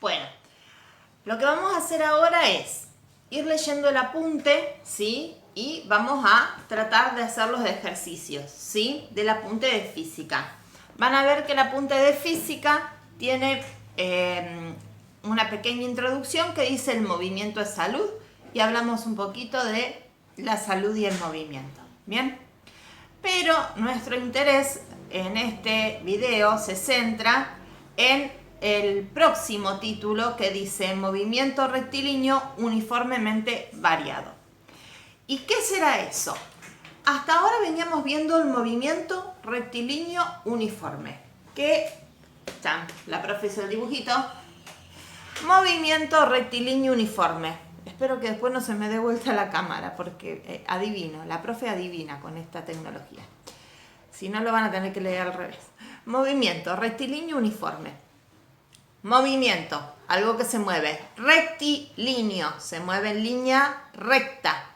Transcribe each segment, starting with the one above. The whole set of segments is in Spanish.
Bueno, lo que vamos a hacer ahora es ir leyendo el apunte, ¿sí? Y vamos a tratar de hacer los ejercicios, ¿sí? Del apunte de física. Van a ver que el apunte de física tiene una pequeña introducción que dice el movimiento es salud y hablamos un poquito de la salud y el movimiento, ¿bien? Pero nuestro interés en este video se centra en el próximo título que dice movimiento rectilíneo uniformemente variado. ¿Y qué será eso? Hasta ahora veníamos viendo el movimiento rectilíneo uniforme, que la profe hizo el dibujito. Movimiento rectilíneo uniforme. Espero que después no se me dé vuelta la cámara porque adivino, la profe adivina con esta tecnología. Si no, lo van a tener que leer al revés. Movimiento rectilíneo uniforme. Movimiento, algo que se mueve. Rectilíneo, se mueve en línea recta.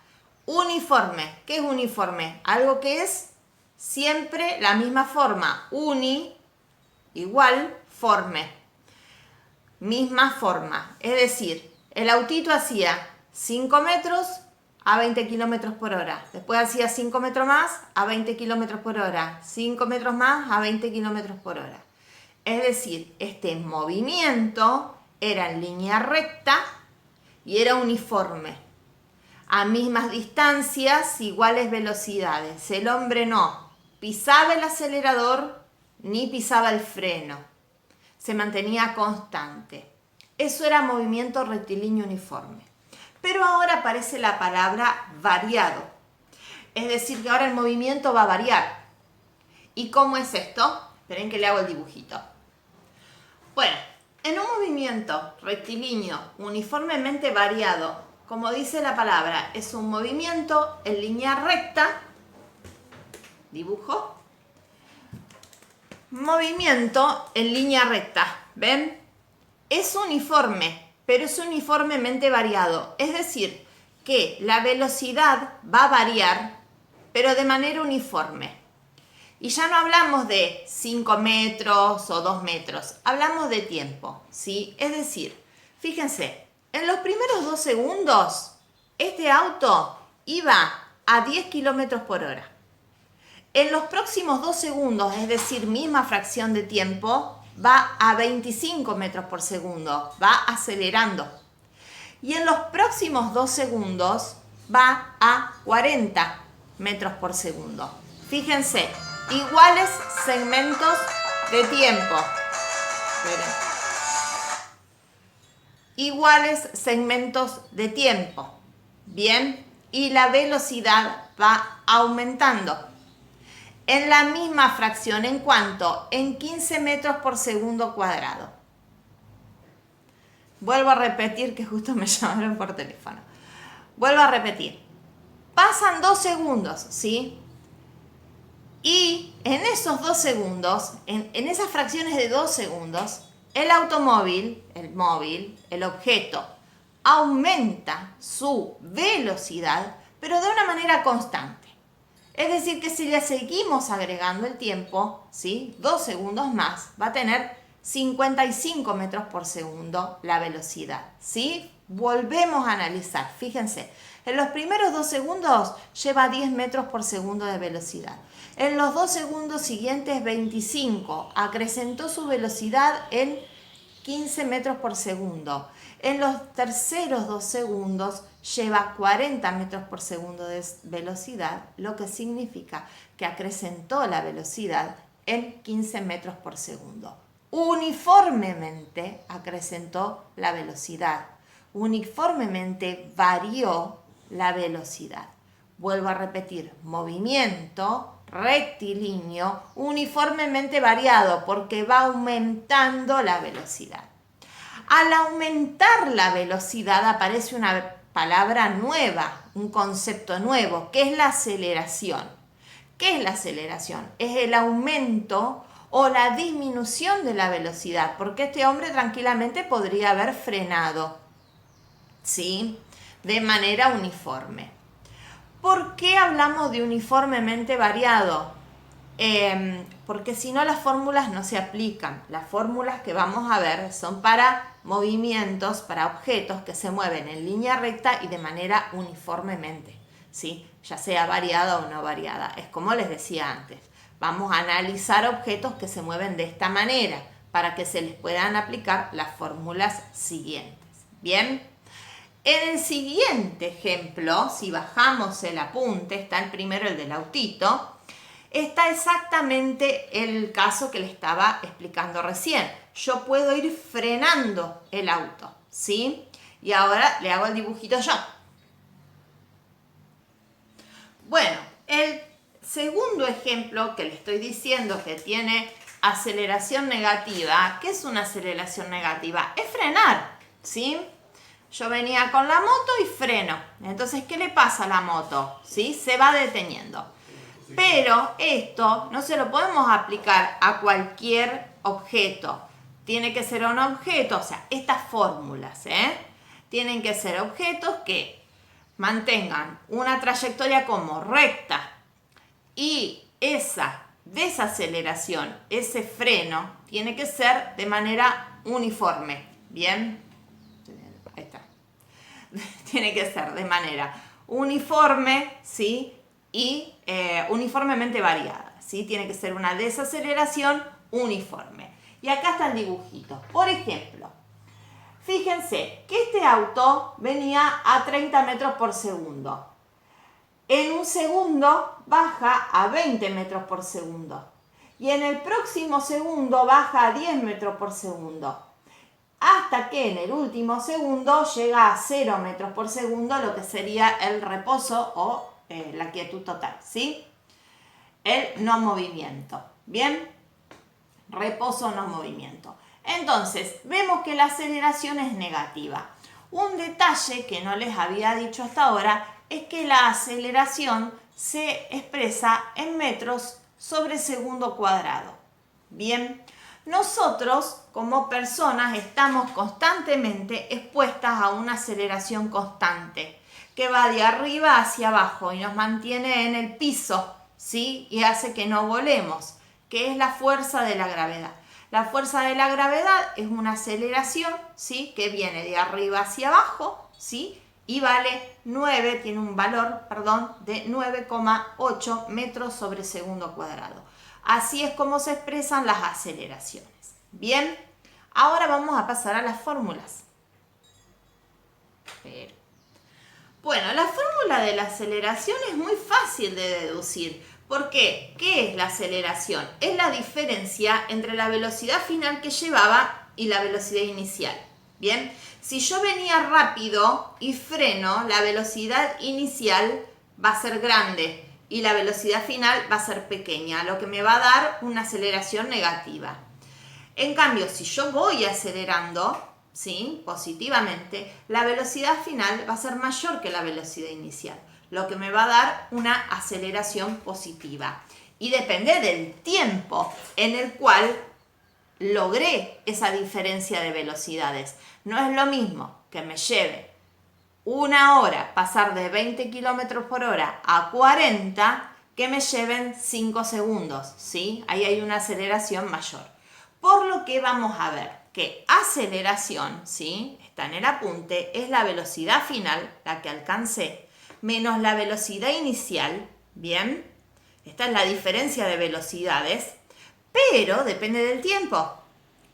Uniforme, ¿qué es uniforme? Algo que es siempre la misma forma. Uni, igual, forme. Misma forma. Es decir, el autito hacía 5 metros a 20 kilómetros por hora. Después hacía 5 metros más a 20 kilómetros por hora. 5 metros más a 20 kilómetros por hora. Es decir, este movimiento era en línea recta y era uniforme. A mismas distancias, iguales velocidades. El hombre no pisaba el acelerador ni pisaba el freno. Se mantenía constante. Eso era movimiento rectilíneo uniforme. Pero ahora aparece la palabra variado. Es decir, que ahora el movimiento va a variar. ¿Y cómo es esto? Esperen que le hago el dibujito. Bueno, en un movimiento rectilíneo uniformemente variado, como dice la palabra, es un movimiento en línea recta. Dibujo. Movimiento en línea recta. ¿Ven? Es uniforme, pero es uniformemente variado. Es decir, que la velocidad va a variar, pero de manera uniforme. Y ya no hablamos de 5 metros o 2 metros, hablamos de tiempo, ¿sí? Es decir, fíjense, en los primeros 2 segundos, este auto iba a 10 kilómetros por hora. En los próximos 2 segundos, es decir, misma fracción de tiempo, va a 25 metros por segundo, va acelerando. Y en los próximos 2 segundos va a 40 metros por segundo. Fíjense, iguales segmentos de tiempo. Esperen. Iguales segmentos de tiempo. Bien, y la velocidad va aumentando. En la misma fracción, ¿en cuánto? En 15 metros por segundo cuadrado. Vuelvo a repetir que justo me llamaron por teléfono. Vuelvo a repetir. Pasan 2 segundos, ¿sí? Y en esos 2 segundos, en esas fracciones de 2 segundos, el automóvil, el objeto, aumenta su velocidad, pero de una manera constante. Es decir, que si le seguimos agregando el tiempo, ¿sí? 2 segundos más, va a tener 55 metros por segundo la velocidad, ¿sí? Volvemos a analizar, fíjense, en los primeros 2 segundos lleva 10 metros por segundo de velocidad. En los 2 segundos siguientes, 25, acrecentó su velocidad en 15 metros por segundo. En los terceros 2 segundos lleva 40 metros por segundo de velocidad, lo que significa que acrecentó la velocidad en 15 metros por segundo. Uniformemente acrecentó la velocidad. Uniformemente varió la velocidad. Vuelvo a repetir, movimiento rectilíneo uniformemente variado porque va aumentando la velocidad. Al aumentar la velocidad aparece una palabra nueva, un concepto nuevo, que es la aceleración. ¿Qué es la aceleración? Es el aumento o la disminución de la velocidad, porque este hombre tranquilamente podría haber frenado, ¿sí? De manera uniforme. ¿Por qué hablamos de uniformemente variado? Porque si no las fórmulas no se aplican. Las fórmulas que vamos a ver son para movimientos para objetos que se mueven en línea recta y de manera uniformemente, ¿sí? Ya sea variada o no variada. Es como les decía antes, vamos a analizar objetos que se mueven de esta manera para que se les puedan aplicar las fórmulas siguientes. Bien, en el siguiente ejemplo, si bajamos el apunte, está el primero, el del autito, está exactamente el caso que le estaba explicando recién. Yo puedo ir frenando el auto, ¿sí? Y ahora le hago el dibujito yo. Bueno, el segundo ejemplo que le estoy diciendo que tiene aceleración negativa, ¿qué es una aceleración negativa? Es frenar, ¿sí? Yo venía con la moto y freno. Entonces, ¿qué le pasa a la moto? ¿Sí? Se va deteniendo. Pero esto no se lo podemos aplicar a cualquier objeto. Tiene que ser un objeto, o sea, estas fórmulas, tienen que ser objetos que mantengan una trayectoria como recta y esa desaceleración, ese freno, tiene que ser de manera uniforme. ¿Bien? Ahí está. Tiene que ser de manera uniforme, ¿sí? Y uniformemente variada, ¿sí? Tiene que ser una desaceleración uniforme. Y acá está el dibujito. Por ejemplo, fíjense que este auto venía a 30 metros por segundo. En un segundo baja a 20 metros por segundo. Y en el próximo segundo baja a 10 metros por segundo. Hasta que en el último segundo llega a 0 metros por segundo, lo que sería el reposo o la quietud total, ¿sí? El no movimiento, ¿bien? Reposo, no movimiento. Entonces, vemos que la aceleración es negativa. Un detalle que no les había dicho hasta ahora es que la aceleración se expresa en metros sobre segundo cuadrado. Bien, nosotros como personas estamos constantemente expuestas a una aceleración constante que va de arriba hacia abajo y nos mantiene en el piso, ¿sí? Y hace que no volemos, que es la fuerza de la gravedad. La fuerza de la gravedad es una aceleración, ¿sí? Que viene de arriba hacia abajo, ¿sí? Y tiene un valor, de 9,8 metros sobre segundo cuadrado. Así es como se expresan las aceleraciones. Bien, ahora vamos a pasar a las fórmulas. Bueno, la fórmula de la aceleración es muy fácil de deducir. ¿Por qué? ¿Qué es la aceleración? Es la diferencia entre la velocidad final que llevaba y la velocidad inicial. Bien, si yo venía rápido y freno, la velocidad inicial va a ser grande y la velocidad final va a ser pequeña, lo que me va a dar una aceleración negativa. En cambio, si yo voy acelerando, ¿sí? Positivamente, la velocidad final va a ser mayor que la velocidad inicial, lo que me va a dar una aceleración positiva. Y depende del tiempo en el cual logré esa diferencia de velocidades. No es lo mismo que me lleve una hora pasar de 20 km por hora a 40 que me lleven 5 segundos, ¿sí? Ahí hay una aceleración mayor. Por lo que vamos a ver que aceleración, ¿sí? Está en el apunte, es la velocidad final, la que alcancé, menos la velocidad inicial, ¿bien? Esta es la diferencia de velocidades, pero depende del tiempo.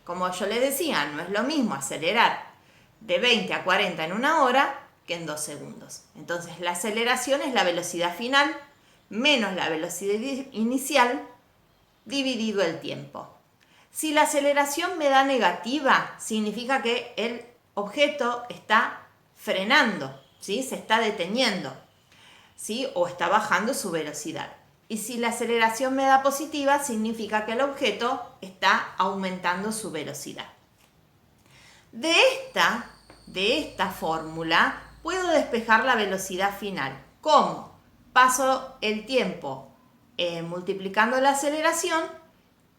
Como yo les decía, no es lo mismo acelerar de 20 a 40 en una hora que en 2 segundos. Entonces la aceleración es la velocidad final menos la velocidad inicial dividido el tiempo. Si la aceleración me da negativa, significa que el objeto está frenando, ¿sí? Se está deteniendo, ¿sí? O está bajando su velocidad. Y si la aceleración me da positiva, significa que el objeto está aumentando su velocidad. De esta fórmula puedo despejar la velocidad final. ¿Cómo? Paso el tiempo multiplicando la aceleración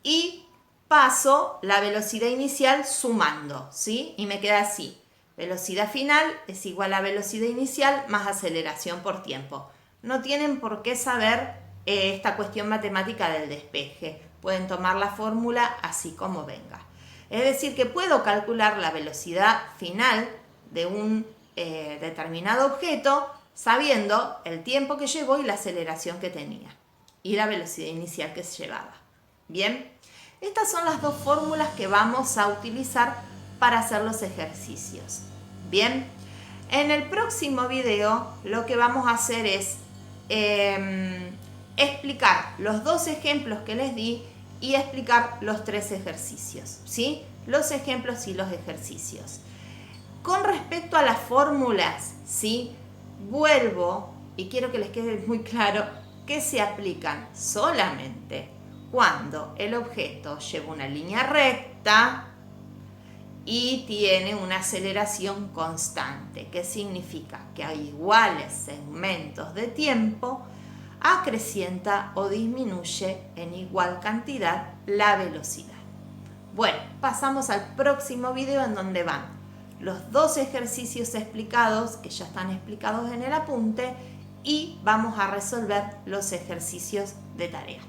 y paso la velocidad inicial sumando, ¿sí? Y me queda así. Velocidad final es igual a velocidad inicial más aceleración por tiempo. No tienen por qué saber esta cuestión matemática del despeje. Pueden tomar la fórmula así como venga. Es decir, que puedo calcular la velocidad final de un determinado objeto sabiendo el tiempo que llevó y la aceleración que tenía y la velocidad inicial que se llevaba. Bien, estas son las dos fórmulas que vamos a utilizar para hacer los ejercicios. Bien, en el próximo video lo que vamos a hacer es explicar los dos ejemplos que les di y explicar los tres ejercicios, ¿sí? Los ejemplos y los ejercicios. Con respecto a las fórmulas, ¿sí? Vuelvo y quiero que les quede muy claro que se aplican solamente cuando el objeto lleva una línea recta y tiene una aceleración constante, que significa que a iguales segmentos de tiempo acrecienta o disminuye en igual cantidad la velocidad. Bueno, pasamos al próximo video en donde van los dos ejercicios explicados, que ya están explicados en el apunte, y vamos a resolver los ejercicios de tarea.